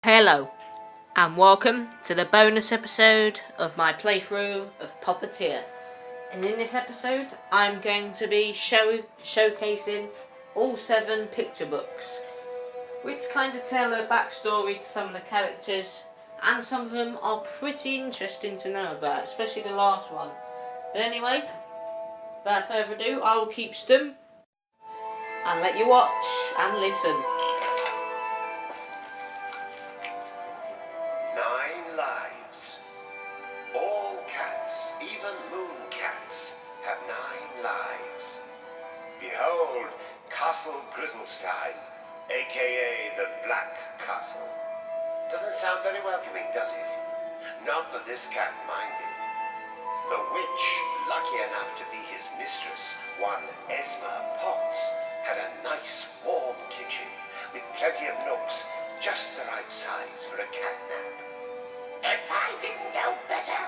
Hello, and welcome to the bonus episode of my playthrough of Puppeteer. And in this episode, I'm going to be showcasing all 7 picture books, which kind of tell a backstory to some of the characters, and some of them are pretty interesting to know about, especially the last one. But anyway, without further ado, I will keep stum and let you watch and listen. 9 lives. All cats, even moon cats, have 9 lives. Behold, Castle Grizzlestein, aka the Black Castle. Doesn't sound very welcoming, does it? Not that this cat minded. The witch, lucky enough to be his mistress, one Esma Potts, had a nice warm kitchen with plenty of nooks, just the right size for a cat nap. If I didn't know better,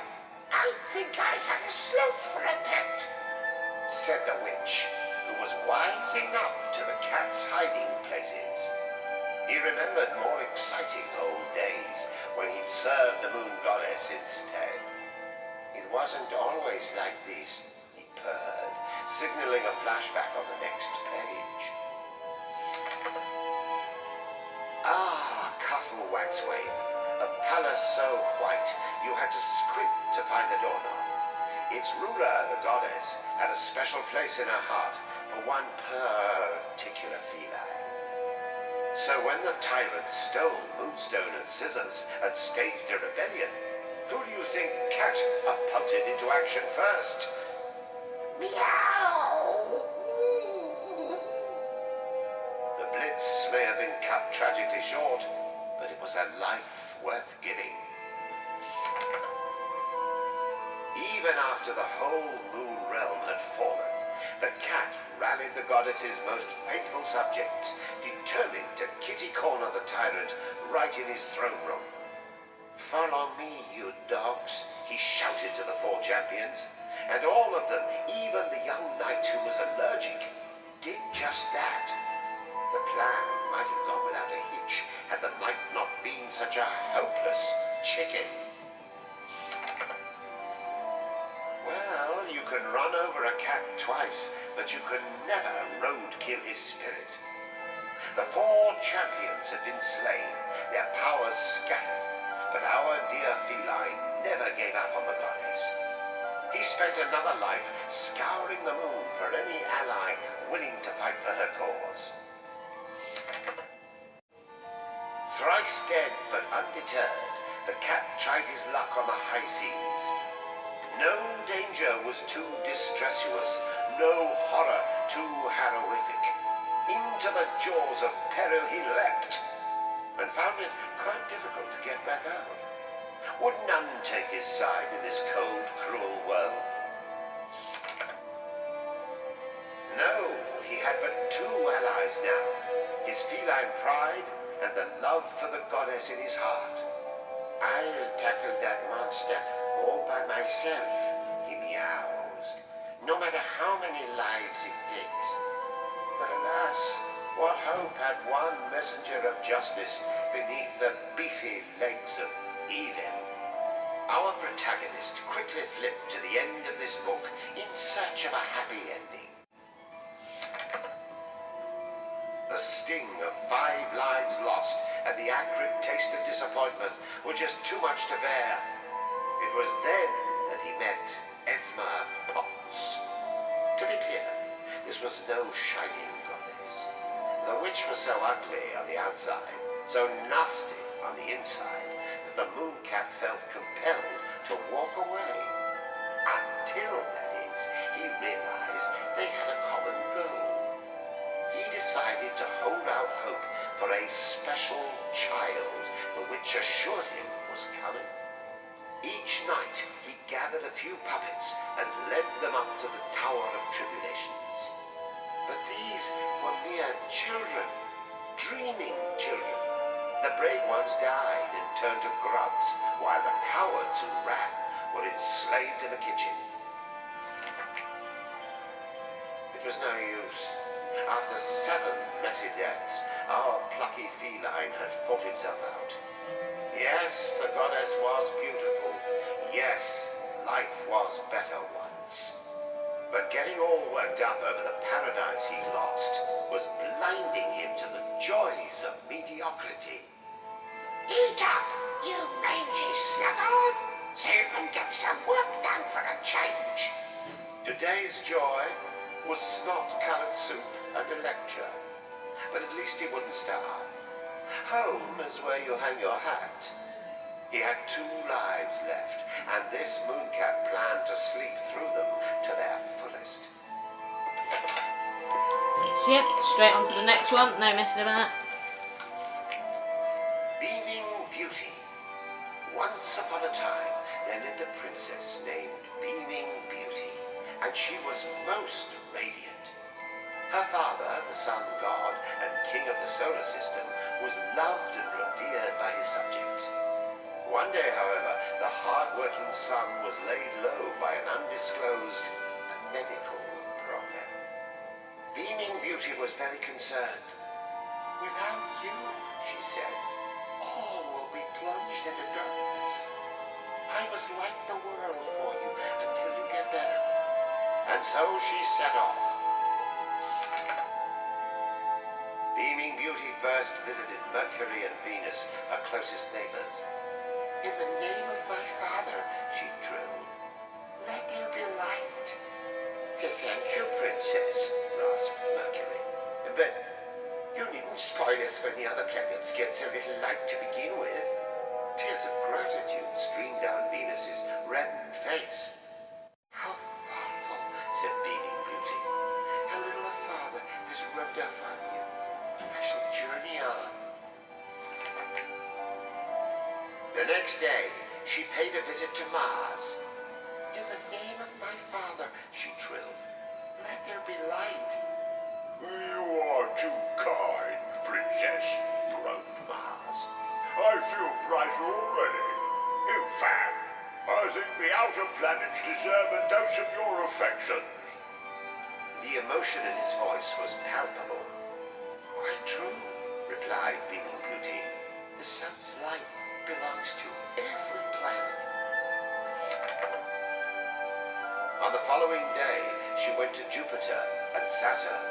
I'd think I had a sloth for a pet, said the witch, who was wising up to the cat's hiding places. He remembered more exciting old days when he'd served the moon goddess instead. It wasn't always like this, he purred, signaling a flashback on the next page. Ah, Castle Waxway, a palace so white you had to squint to find the doorknob. Its ruler, the goddess, had a special place in her heart for one particular feline. So when the tyrant stole Moonstone and Scissors and staged a rebellion, who do you think catapulted into action first? Meow! The blitz may have been cut tragically short, but it was a life worth giving. Even after the whole moon realm had fallen, the cat rallied the goddess's most faithful subjects, determined to kitty-corner the tyrant right in his throne room. "Follow me, you dogs," he shouted to the 4 champions, and all of them, even the young knight who was allergic, did just that. The plan might have gone without a hitch had the knight not been such a hopeless chicken. Well, you can run over a cat twice, but you can never roadkill his spirit. The 4 champions had been slain, their powers scattered, but our dear feline never gave up on the goddess. He spent another life scouring the moon for any ally willing to fight for her cause. Thrice dead but undeterred, the cat tried his luck on the high seas. No danger was too distressous, no horror too heroific. Into the jaws of peril he leapt, and found it quite difficult to get back out. Would none take his side in this cold, cruel world? No, he had but 2 allies now, his feline pride and the love for the goddess in his heart. "I'll tackle that monster all by myself," he meowsed, "no matter how many lives it takes." But alas, what hope had one messenger of justice beneath the beefy legs of evil? Our protagonist quickly flipped to the end of this book in search of a happy ending. The sting of 5 lives lost and the acrid taste of disappointment were just too much to bear. It was then that he met Esma Potts. To be clear, this was no shining goddess. The witch was so ugly on the outside, so nasty on the inside, that the moon cat felt compelled to walk away. Until, that is, he realized they had a common goal. He decided to hold out hope for a special child the witch assured him was coming. Each night he gathered a few puppets and led them up to the Tower of Tribulations. But these were mere children, dreaming children. The brave ones died and turned to grubs, while the cowards who ran were enslaved in the kitchen. It was no use. After 7 messy deaths, our plucky feline had fought itself out. Yes, the goddess was beautiful. Yes, life was better once. But getting all worked up over the paradise he'd lost was blinding him to the joys of mediocrity. Eat up, you mangy sluggard, so you can get some work done for a change. Today's joy was snot-coloured soup and a lecture, but at least he wouldn't starve. Home is where you hang your hat. He had 2 lives left, and this mooncat planned to sleep through them to their fullest. So yep, straight on to the next one, no messing about. Beaming Beauty. Once upon a time, there lived a princess named Beaming Beauty, and she was most radiant. Her father, the sun god and king of the solar system, was loved and revered by his subjects. One day, however, the hard-working sun was laid low by an undisclosed medical problem. Beaming Beauty was very concerned. "Without you," she said, "all will be plunged into darkness. I must light the world for you until you get better." And so she set off. Beaming Beauty first visited Mercury and Venus, her closest neighbors. "In the name of my father," she trilled, "let there be light." "Thank you, Princess," rasped Mercury. "But you needn't spoil us when the other planets get so little light to begin with." Tears of gratitude streamed down Venus's reddened face. "How thoughtful," said Beaming Beauty. "How little a father has rubbed off on you. I shall journey on." The next day, she paid a visit to Mars. "In the name of my father," she trilled, "let there be light." "You are too kind, Princess," groaned Mars. "I feel brighter already. In fact, I think the outer planets deserve a dose of your affections." The emotion in his voice was palpable. "Quite true," replied Beaming Beauty. "The sun's light belongs to every planet." On the following day, she went to Jupiter and Saturn.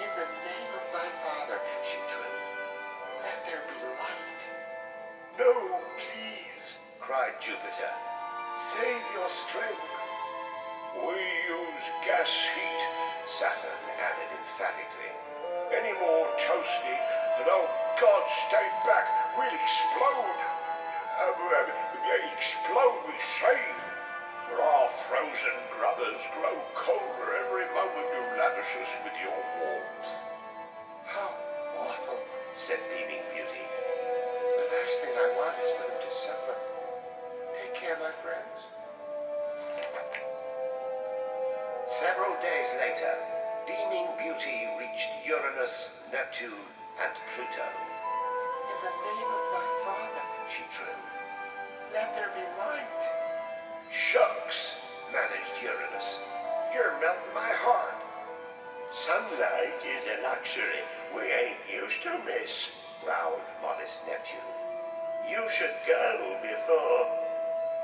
"In the name of my father," she trilled, "let there be light." "No, please," cried Jupiter. "Save your strength." "We use gas heat," Saturn added emphatically. "Any more toasty, and oh God, stay back, we'll explode. Explode with shame. For our frozen brothers grow colder every moment you lavish us with your warmth." "How awful," said Beaming Beauty. "The last thing I want is for them to suffer. Take care, my friends." Several days later, Beaming Beauty reached Uranus, Neptune, and Pluto. "In the name of my father," she trilled, "let there be light." "Shucks," managed Uranus. "You're melting my heart." "Sunlight is a luxury we ain't used to, miss," growled modest Neptune. "You should go before—"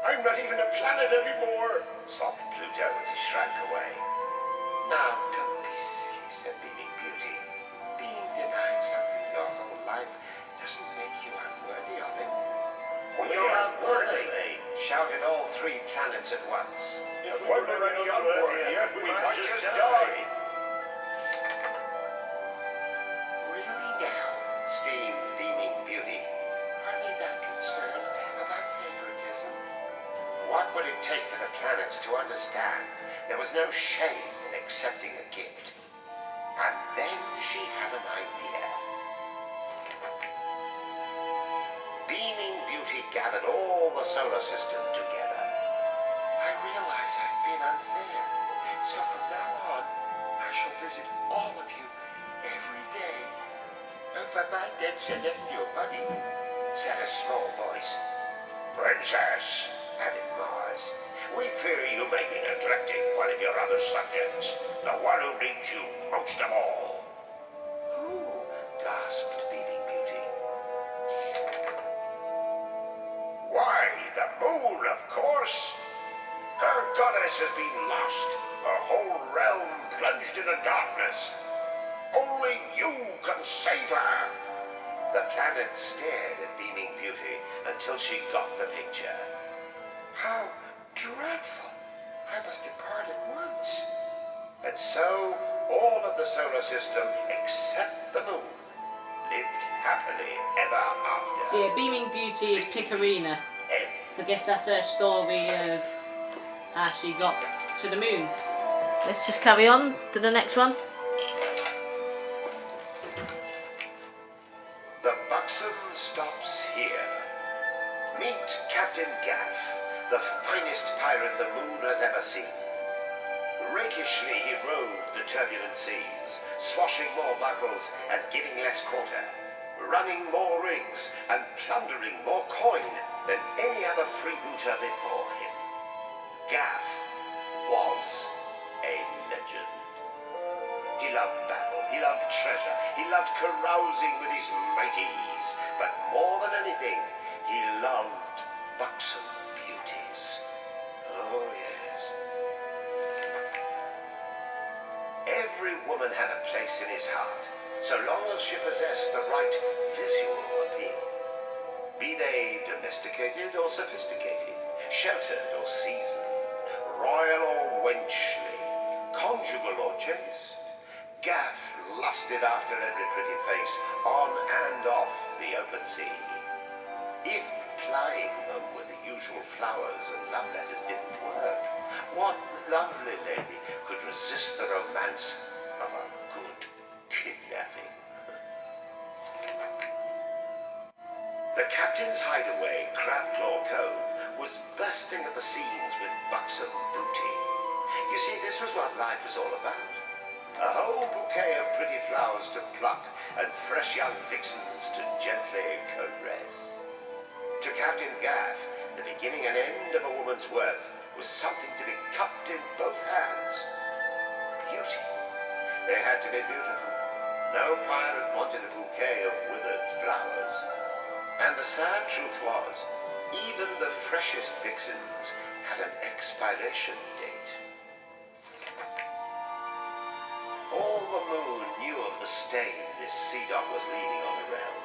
"I'm not even a planet anymore," sobbed Pluto as he shrank away. "Now, don't be silly," said Beaming Beauty. "Being denied something your whole life doesn't make you unworthy of it." "We are unworthy," shouted all 3 planets at once. "If we were any unworthier, we might just die." "Really now?" steamed Beaming Beauty. "Are they that concerned about favoritism?" What would it take for the planets to understand there was no shame in accepting a gift? And then she had an idea. Beaming Beauty gathered all the solar system together. "I realize I've been unfair, so from now on, I shall visit all of you every day." "Over my dead celestial buddy," said a small voice. "Princess," added Mars, compromise. We fear you may be neglecting one of your other subjects, the one who needs you most of all. Who? Gasped Beaming Beauty. Why, the moon, of course. Her goddess has been lost, her whole realm plunged into darkness. Only you can save her. The planet stared at Beaming Beauty until she got the picture. How dreadful. I must depart at once. And so, all of the solar system, except the moon, lived happily ever after. So yeah, Beaming Beauty is Picarina. End. So I guess that's her story of how she got to the moon. Let's just carry on to the next one. The buxom stops here. Meet Captain Gaff, the finest pirate the moon has ever seen. Rakishly he roved the turbulent seas, swashing more buckles and giving less quarter, running more rigs and plundering more coin than any other freebooter before him. Gaff was a legend. He loved battle, he loved treasure, he loved carousing with his mighties, but more than anything, he loved buxom beauties. Oh yes. Every woman had a place in his heart, so long as she possessed the right visual appeal. Be they domesticated or sophisticated, sheltered or seasoned, royal or wenchly, conjugal or chaste, Gaff lusted after every pretty face on and off the open sea. If plying them with the usual flowers and love letters didn't work, what lovely lady could resist the romance of a good kidnapping? The captain's hideaway, Crabclaw Cove, was bursting at the seams with buxom booty. You see, this was what life was all about. A whole bouquet of pretty flowers to pluck and fresh young vixens to gently caress. To Captain Gaff, the beginning and end of a woman's worth was something to be cupped in both hands. Beauty. They had to be beautiful. No pirate wanted a bouquet of withered flowers. And the sad truth was, even the freshest vixens had an expiration date. All the moon knew of the stain this sea dog was leaving on the realm.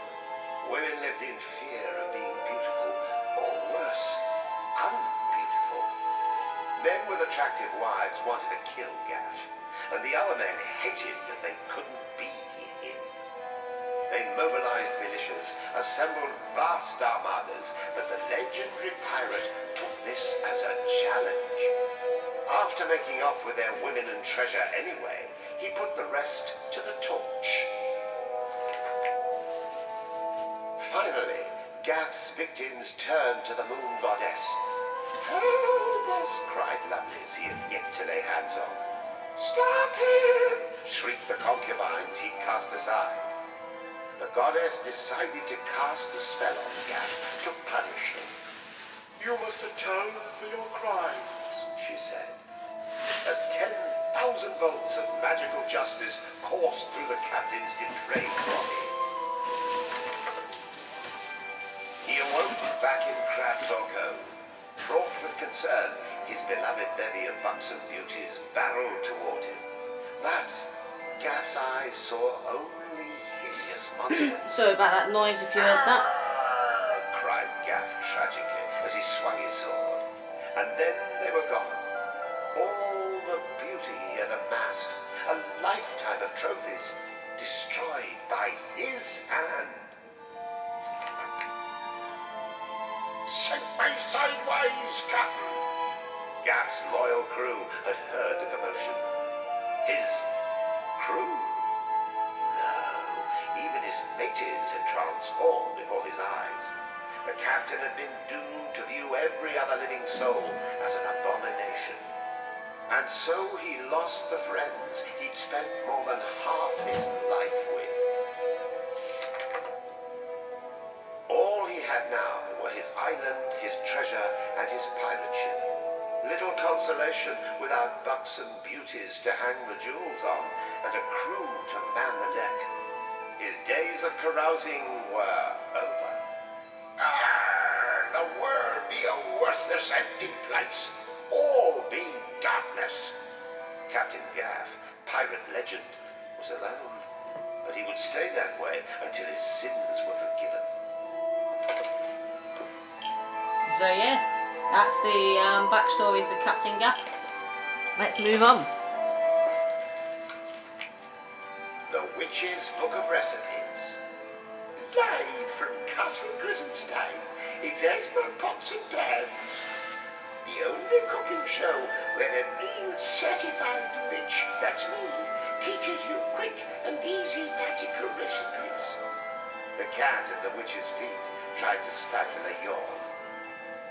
Women lived in fear of being beautiful, or worse, unbeautiful. Men with attractive wives wanted to kill Gaff, and the other men hated that they couldn't be him. They mobilized militias, assembled vast armadas, but the legendary pirate took this as a challenge. After making off with their women and treasure anyway, he put the rest to the torch. Finally, Gaff's victims turned to the moon goddess. "Help us!" cried Lovelace he had yet to lay hands on. "Stop him!" shrieked the concubines he'd cast aside. The goddess decided to cast a spell on Gaff to punish him. "You must atone for your crimes," she said, as 10,000 volts of magical justice coursed through the captain's depraved body. He awoke back in Crabclaw Cove. Fraught with concern, his beloved bevy of buxom beauties barreled toward him. But Gaff's eyes saw only hideous monsters. Sorry about that noise if you heard that. Cried Gaff tragically as he swung his sword. And then they were gone. All the beauty he had amassed, a lifetime of trophies, destroyed by his hand. "Sink me sideways, Captain!" Gaff's loyal crew had heard the commotion. His crew? No, even his mates had transformed before his eyes. The captain had been doomed to view every other living soul as an abomination. And so he lost the friends he'd spent more than half his life with. All he had now were his island, his treasure, and his pirate ship. Little consolation without buxom beauties to hang the jewels on, and a crew to man the deck. His days of carousing were over. The world be a worthless, empty place. All be darkness. Captain Gaff, pirate legend, was alone, but he would stay that way until his sins were forgiven. So yeah, that's the backstory for Captain Gaff. Let's move on. The Witch's Book of Recipes. Live from Castle Grisenstein, it's Esma Pots and Pans. The only cooking show where a real certified witch, that's me, teaches you quick and easy magical recipes. The cat at the witch's feet tried to stifle a yawn.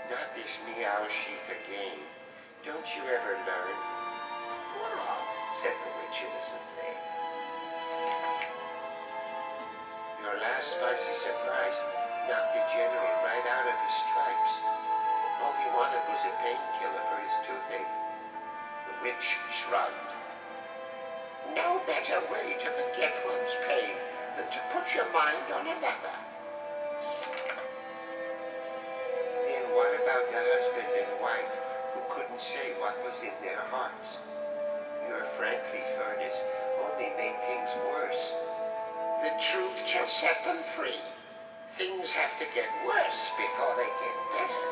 Not this meow sheaf again. Don't you ever learn? What? Said the witch innocently. Your last spicy surprise knocked the general right out of his stripes. All he wanted was a painkiller for his toothache. The witch shrugged. No better way to forget one's pain than to put your mind on another. Then what about the husband and wife who couldn't say what was in their hearts? Your frankly furnace only made things worse. The truth shall set them free. Things have to get worse before they get better.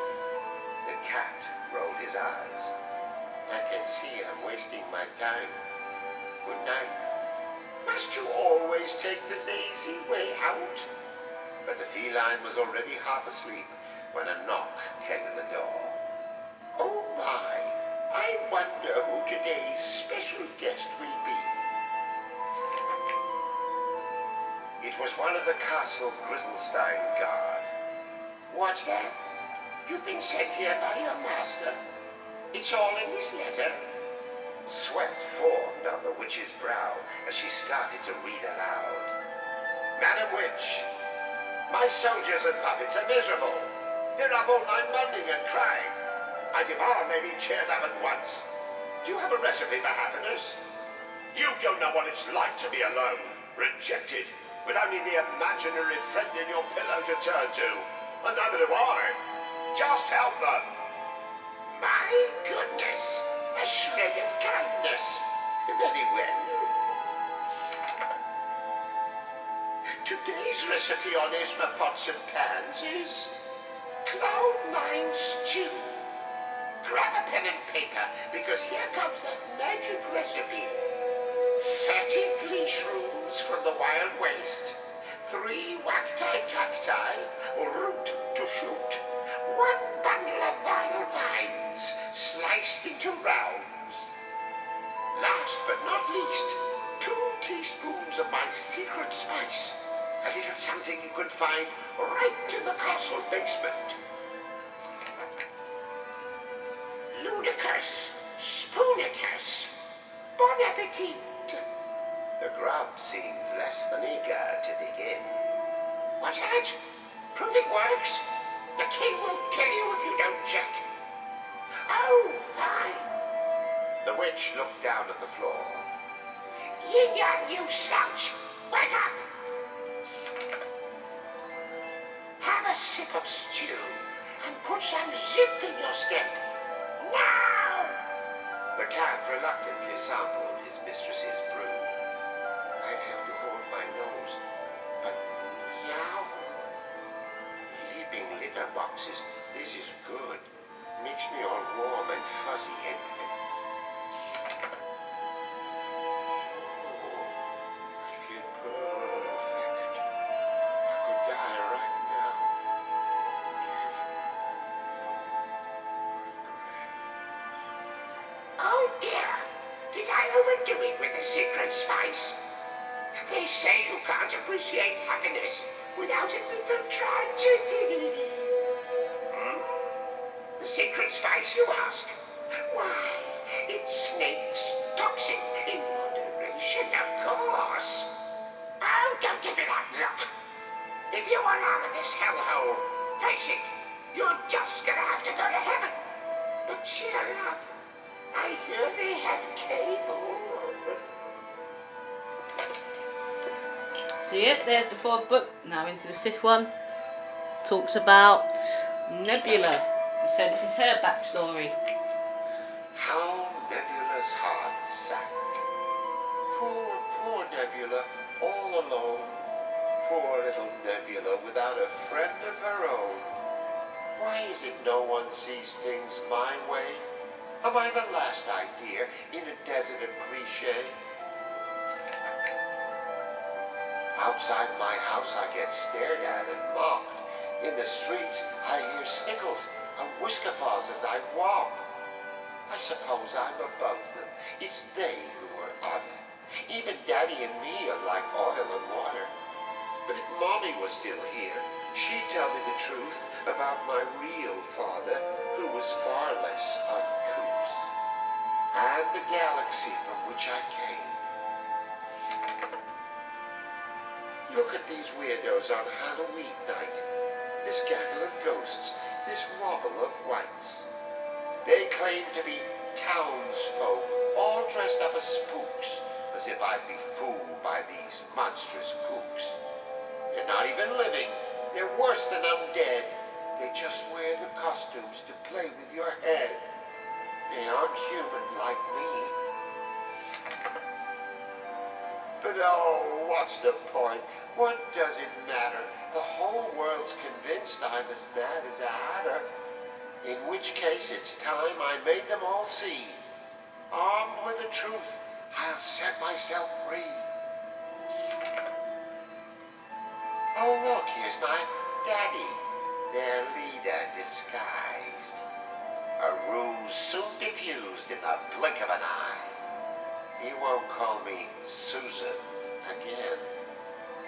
The cat rolled his eyes. I can see I'm wasting my time. Good night. Must you always take the lazy way out? But the feline was already half asleep when a knock came at the door. Oh my, I wonder who today's special guest will be. It was one of the Castle Grisenstein guard. What's that? You've been sent here by your master. It's all in this letter. Sweat formed on the witch's brow as she started to read aloud. Madam Witch, my soldiers and puppets are miserable. They're up all night moaning and crying. I demand they be cheered up at once. Do you have a recipe for happiness? You don't know what it's like to be alone, rejected, with only the imaginary friend in your pillow to turn to. And neither do I. Just help them. My goodness, a shred of kindness. Very well. Today's recipe on Esma Pots and Pans is Cloud9 Stew. Grab a pen and paper, because here comes that magic recipe. 30 leash rooms from the Wild Waste, 3 whack-tie cacti, root to shoot, 1 bundle of vile vines, sliced into rounds. Last but not least, 2 teaspoons of my secret spice, a little something you could find right in the castle basement. Ludicrous, spoonicus, bon appetit. The grub seemed less than eager to dig in. What's that? Prove it works. The king will kill you if you don't check. Oh, fine. The witch looked down at the floor. Yin Yang, you slouch. Wake up. Have a sip of stew and put some zip in your step. Now! The cat reluctantly sampled his mistress's brew. I'd have to hold my nose, but meow. Leaping litter boxes, this is good. Makes me all warm and fuzzy and I feel perfect. I could die right now. Oh dear! Did I overdo it with the secret spice? They say you can't appreciate happiness without a little tragedy. The secret spice, you ask? Why, it's snake's toxic in moderation, of course. Oh, don't give me that look. If you want out of this hellhole, Face it, you're just gonna have to go to heaven. But cheer up. I hear they have cable. So yep, there's the fourth book. Now into the fifth one. Talks about Nebula. So this is her backstory. How Nebula's heart sank. Poor Nebula, all alone. Poor little Nebula without a friend of her own. Why is it no one sees things my way? Am I the last idea in a desert of cliché? Outside my house I get stared at and mocked. In the streets I hear snickles and whiskerfalls as I walk. I suppose I'm above them. It's they who are other. Even Daddy and me are like oil and water. But if Mommy was still here, she'd tell me the truth about my real father, who was far less uncouth, and the galaxy from which I came. Look at these weirdos on Halloween night. This gaggle of ghosts, this wobble of whites. They claim to be townsfolk, all dressed up as spooks, as if I'd be fooled by these monstrous kooks. They're not even living. They're worse than undead. They just wear the costumes to play with your head. They aren't human like me. But oh, what's the point? What does it matter? The whole world's convinced I'm as mad as a hatter. In which case it's time I made them all see. Armed with the truth, I'll set myself free. Oh look, here's my daddy, their leader disguised. A ruse soon diffused in the blink of an eye. He won't call me Susan again.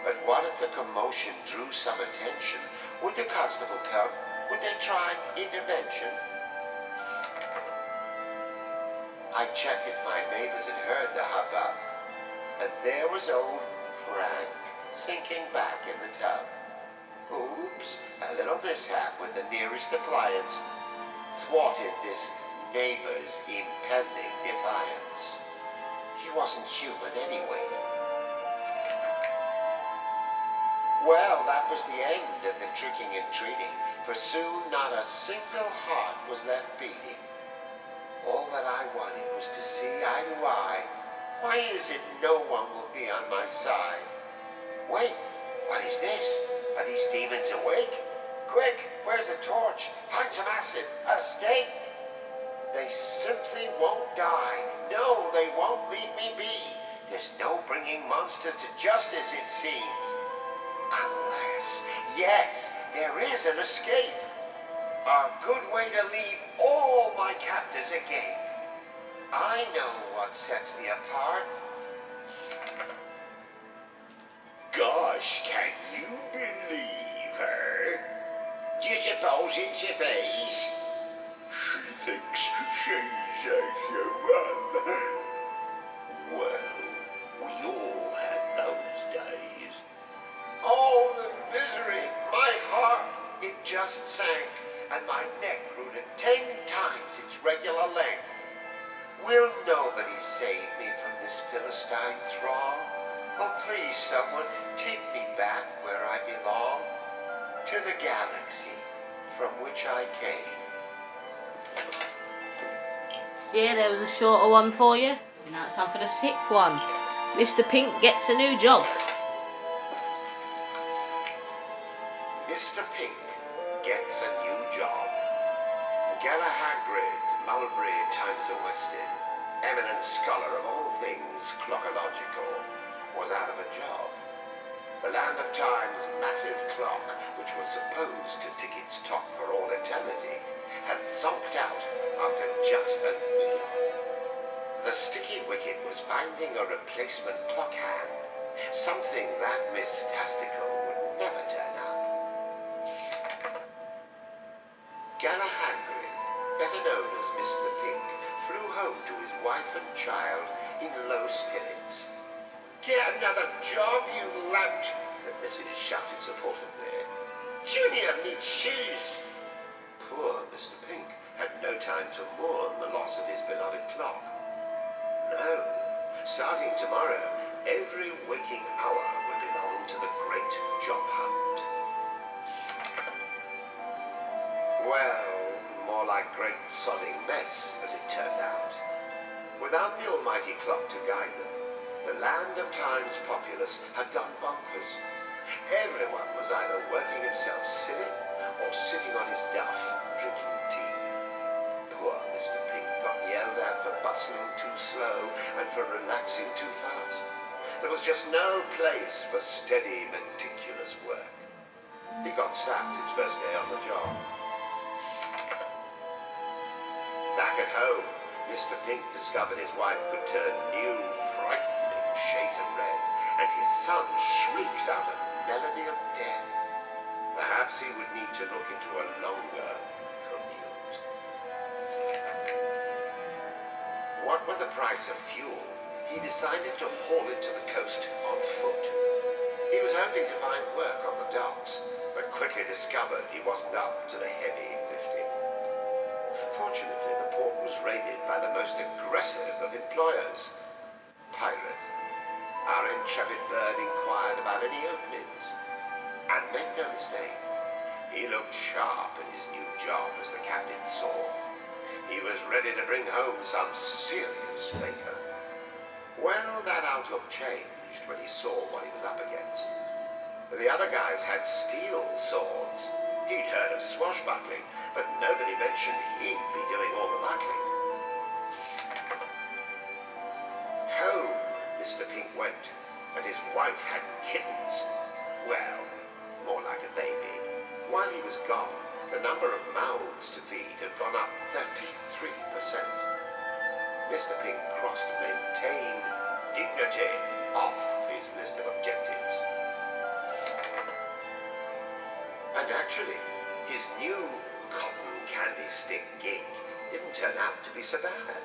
But what if the commotion drew some attention? Would the constable come? Would they try intervention? I checked if my neighbors had heard the hubbub, and there was old Frank sinking back in the tub. Oops, a little mishap with the nearest appliance thwarted this neighbor's impending defiance. He wasn't human anyway. Well, that was the end of the tricking and treating, for soon not a single heart was left beating. All that I wanted was to see eye to eye. Why is it no one will be on my side? Wait, what is this? Are these demons awake? Quick, where's the torch? Find some acid, a stake. They simply won't die. No, they won't leave me be. There's no bringing monsters to justice, it seems. Unless, yes, there is an escape. A good way to leave all my captors agape. I know what sets me apart. Gosh, can you believe her? Do you suppose it's your face? She thinks she's a human. Well, we all had those days. Oh, the misery! My heart, it just sank, and my neck grew to 10 times its regular length. Will nobody save me from this Philistine throng? Oh, please, someone, take me back where I belong, to the galaxy from which I came. So yeah, there was a shorter one for you. And now it's time for the sixth one. Mr. Pink gets a new job. Mr. Pink gets a new job. Galahagrid, Mulberry times the Weston, eminent scholar of all things clockological, was out of a job. The Land of Time's massive clock, which was supposed to tick its tock for all eternity, had zonked out after just an eon. The sticky wicket was finding a replacement clock hand, something that mystastical would never turn up. Galahagrid, better known as Mr. Pink, flew home to his wife and child in low spirits. "Get another job, you lout!" the missus shouted supportively. Junior needs shoes. Poor Mr. Pink had no time to mourn the loss of his beloved clock. No, starting tomorrow, every waking hour would belong to the great job hunt. Well, more like great sodding mess, as it turned out. Without the almighty clock to guide them, the land of time's populace had gone bonkers. Everyone was either working himself silly or sitting on his duff, drinking tea. Poor Mr. Pink got yelled at for bustling too slow and for relaxing too fast. There was just no place for steady, meticulous work. He got sacked his first day on the job. Back at home, Mr. Pink discovered his wife could turn new, frightening shades of red, and his son shrieked out a melody of death. Perhaps he would need to look into a longer commute. What with the price of fuel, he decided to haul it to the coast on foot. He was hoping to find work on the docks, but quickly discovered he wasn't up to the heavy lifting. Fortunately, the port was raided by the most aggressive of employers, pirates. Our intrepid bird inquired about any openings, and make no mistake, he looked sharp in his new job as the captain saw. He was ready to bring home some serious bacon. Well, that outlook changed when he saw what he was up against. The other guys had steel swords. He'd heard of swashbuckling, but nobody mentioned he'd be doing all the buckling. Home Mr. Pink went, and his wife had kittens. Well, more like a baby. While he was gone, the number of mouths to feed had gone up 33%. Mr. Pink crossed maintain dignity off his list of objectives. And actually, his new cotton candy stick gig didn't turn out to be so bad.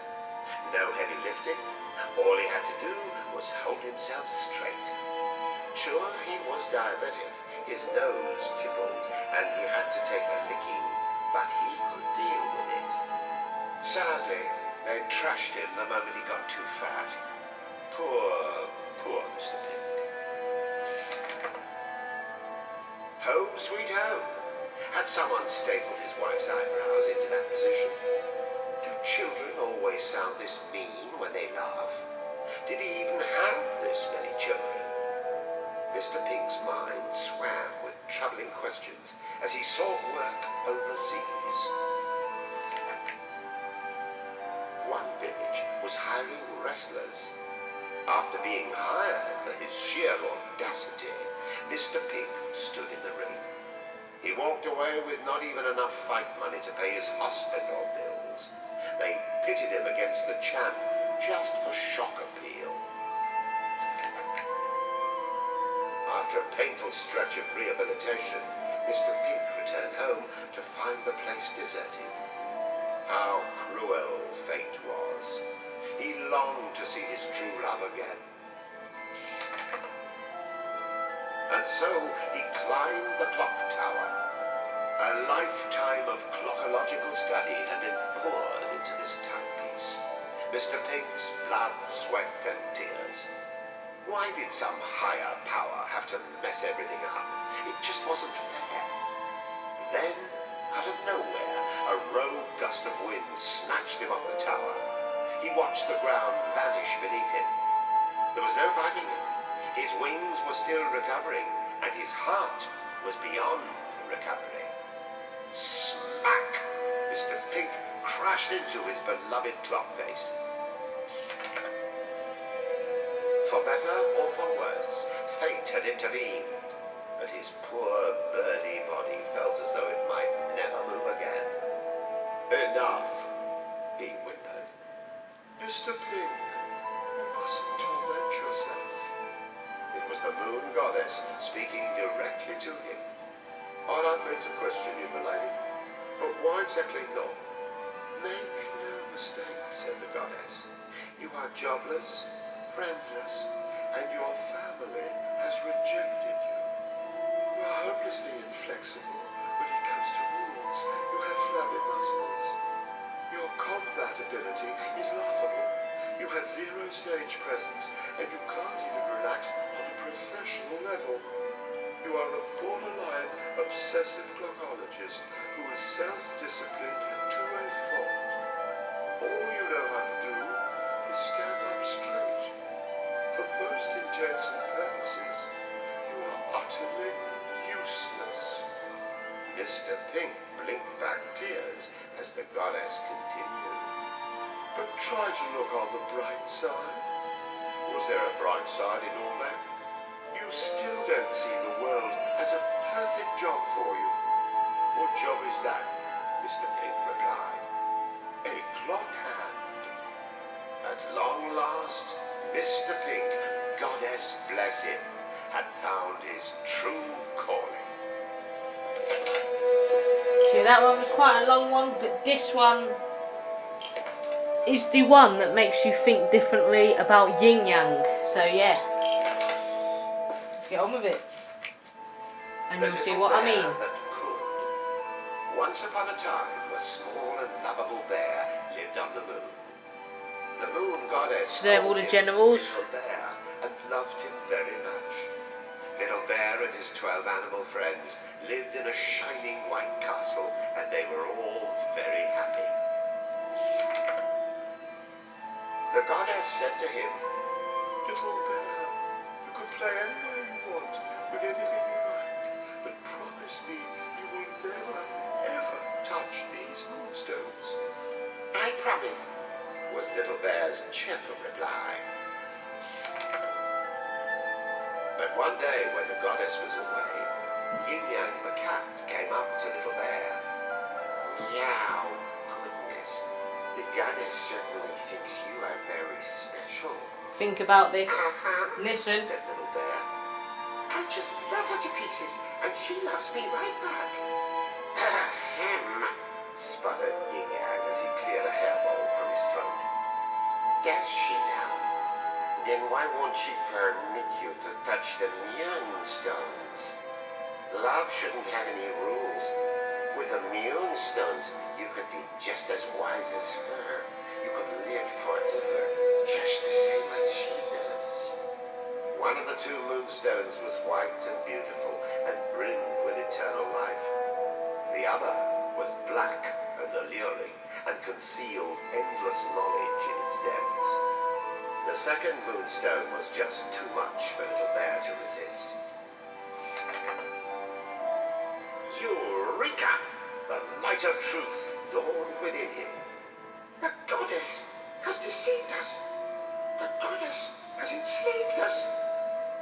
No heavy lifting. All he had to do was hold himself straight. Sure, he was diabetic. His nose tickled, and he had to take a licking, but he could deal with it. Sadly, they trashed him the moment he got too fat. Poor Mr. Pink. Home sweet home. Had someone stapled his wife's eyebrows into that position? Do children always sound this mean when they laugh? Did he even have this many children? Mr. Pink's mind swam with troubling questions as he sought work overseas. One village was hiring wrestlers. After being hired for his sheer audacity, Mr. Pink stood in the ring. He walked away with not even enough fight money to pay his hospital bills. They pitted him against the champ just for shock appeal. After a painful stretch of rehabilitation, Mr. Pink returned home to find the place deserted. How cruel fate was. He longed to see his true love again. And so he climbed the clock tower. A lifetime of clockological study had been poured into this timepiece. Mr. Pink's blood, sweat, and tears. Why did some higher power have to mess everything up? It just wasn't fair. Then, out of nowhere, a rogue gust of wind snatched him off the tower. He watched the ground vanish beneath him. There was no fighting him. His wings were still recovering, and his heart was beyond recovery. Smack! Mr. Pink crashed into his beloved clock face. For better or for worse, fate had intervened, but his poor birdie body felt as though it might never move again. Enough, he whimpered. Mr. Pink, you mustn't torment yourself. It was the moon goddess speaking directly to him. I don't mean to question you, milady, but why exactly not? Make no mistake, said the goddess. You are jobless, friendless, and your family has rejected you. You are hopelessly inflexible when it comes to rules. You have flabby muscles. Your combat ability is laughable. You have zero stage presence, and you can't even relax on a professional level. You are a borderline obsessive clockologist who is self-disciplined to a fault. All you know how to do is stand up straight. For most intents and purposes, you are utterly useless. Mr. Pink blinked back tears as the goddess continued. But try to look on the bright side. Was there a bright side in all that? You still don't see the world as a perfect job for you. What job is that? Mr. Pink replied. A clock hand. At long last, Mr. Pink, goddess bless him, had found his true calling. Okay, that one was quite a long one, but this one is the one that makes you think differently about yin yang. So yeah, let's get on with it, and you'll see what I mean. That could. Once upon a time, a small and lovable bear lived on the moon. The moon goddess So they're all the generals. Little Bear and loved him very much. Little Bear and his 12 animal friends lived in a shining white castle, and they were all very happy. The goddess said to him, Little Bear, you can play any way you want, with anything you like, but promise me you will never, ever touch these moonstones. I promise, Was Little Bear's cheerful reply. But one day when the goddess was away, Yin Yang the cat came up to Little Bear. meow, goodness, the goddess certainly thinks you are very special. Think about this. Uh-huh, Listen. Said Little Bear. I just love her to pieces, and she loves me right back. Ahem, Sputtered Yin Yang as he cleared a hairball from his throat. does she now? Then why won't she permit you to touch the moonstones? Love shouldn't have any rules. With the moonstones, you could be just as wise as her. You could live forever, just the same as she does. One of the two moonstones was white and beautiful and brimmed with eternal life. The other was black and alluring and concealed endless knowledge in its depths. The second moonstone was just too much for Little Bear to resist. Eureka! The light of truth dawned within him. The goddess has deceived us. The goddess has enslaved us.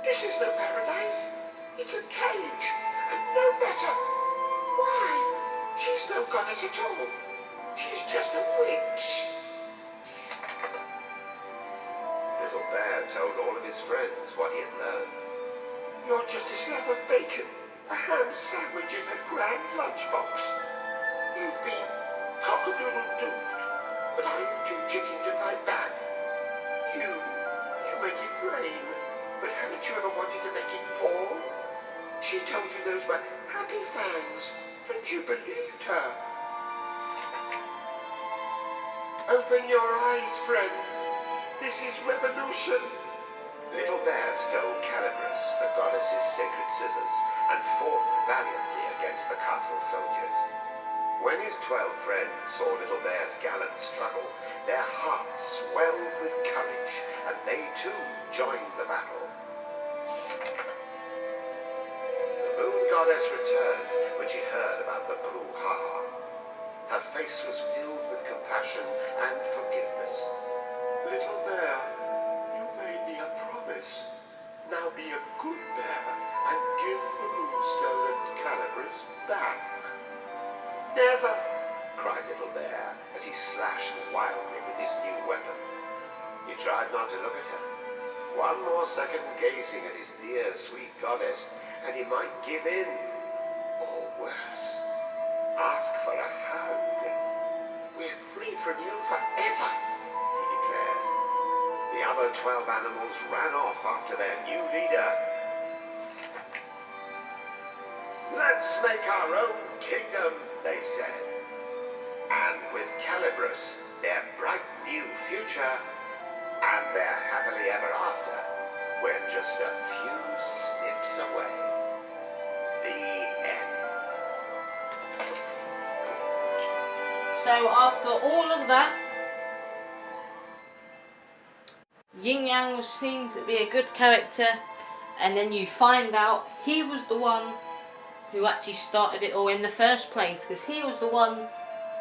This is no paradise. It's a cage, and no better. Why? She's no goddess at all. She's just a witch. Little Bear told all of his friends what he had learned. You're just a slab of bacon, a ham sandwich in a grand lunchbox. You've been cock-a-doodle-doodled, but are you too chicken to fight back? You make it rain, but haven't you ever wanted to make it pour? She told you those were happy fangs, and you believed her. Open your eyes, friends. This is revolution. Little Bear stole Calibris, the goddess's sacred scissors, and fought valiantly against the castle soldiers. When his 12 friends saw Little Bear's gallant struggle, their hearts swelled with courage, and they too joined the battle. The moon goddess returned when she heard about the brouhaha. Her face was filled with compassion and forgiveness. Little Bear, you made me a promise. Now be a good bear and give the moonstone and Calibris back. Never. Cried Little Bear as he slashed wildly with his new weapon. He tried not to look at her. One more second gazing at his dear, sweet goddess, and he might give in. Or worse, ask for a hug. We're free from you forever. He declared. The other 12 animals ran off after their new leader. Let's make our own kingdom, they said. And with Calibris, their bright new future, and their happily ever after, we're just a few snips away. The end. So after all of that, Yin Yang was seen to be a good character, and then you find out he was the one who actually started it all in the first place, because he was the one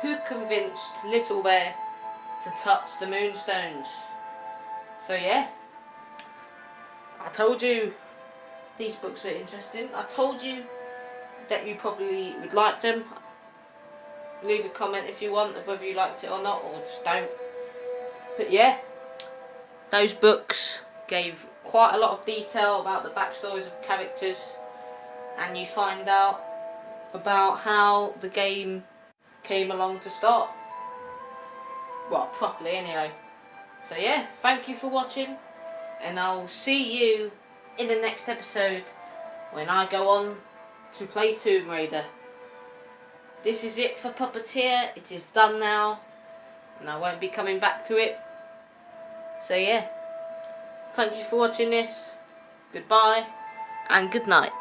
who convinced Little Bear to touch the Moonstones. So yeah, I told you these books are interesting. I told you that you probably would like them. Leave a comment if you want of whether you liked it or not, or just don't. But yeah, those books gave quite a lot of detail about the backstories of characters, and you find out about how the game came along to start. Well, properly anyway. So yeah, thank you for watching, and I'll see you in the next episode when I go on to play Tomb Raider. This is it for Puppeteer. It is done now, and I won't be coming back to it. So yeah, thank you for watching this. Goodbye and good night.